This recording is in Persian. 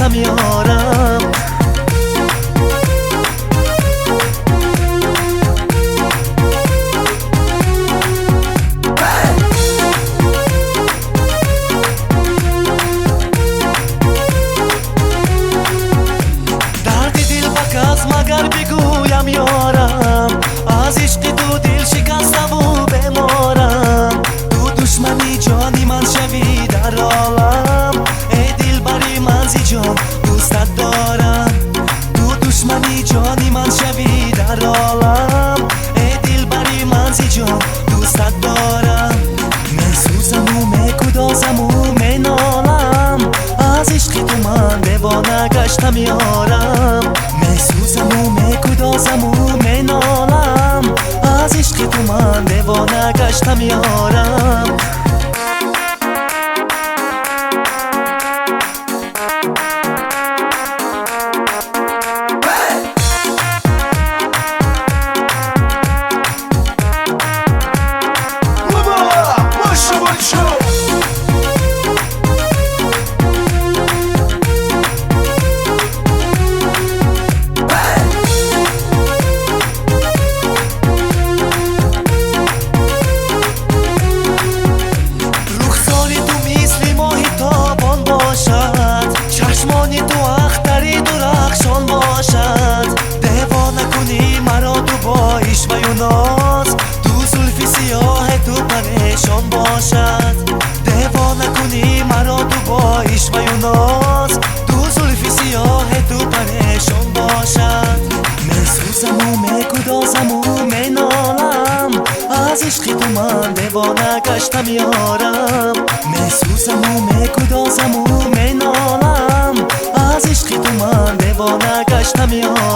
گشتم یارم. مگر بگویم یارم، از عشق تو دل شکستم و بمارم. تو دشمنی جانی من شوی در عالم، ای دلبری من زی جان دوستت دارم. تو دشمنی جانی من شوی در عالم، ای دلبری من زی جان دوستت دارم. میسوزم و میگدازم و مینالم، از عشق تو من دیوانه گشتم یارم. میسوزم و میگدازم و مینالم، از عشق تو من دیوانه گشتم یارم. چشمانی تو اختری درخشان باشد، دیوانه کنی مرا تو با عشق و ناز. تو زلف سیاه تو پریشان باشد، دیوانه کنی مرا تو با عشق و ناز. تو زلف سیاه تو پریشان باشد. میسوزم و میگدازم و مینالم، از عشق تو من دیوانه گشتم یارم. میسوزم و میگدازم و مینالم، از عشق تو من دیوانه گشتم یارم.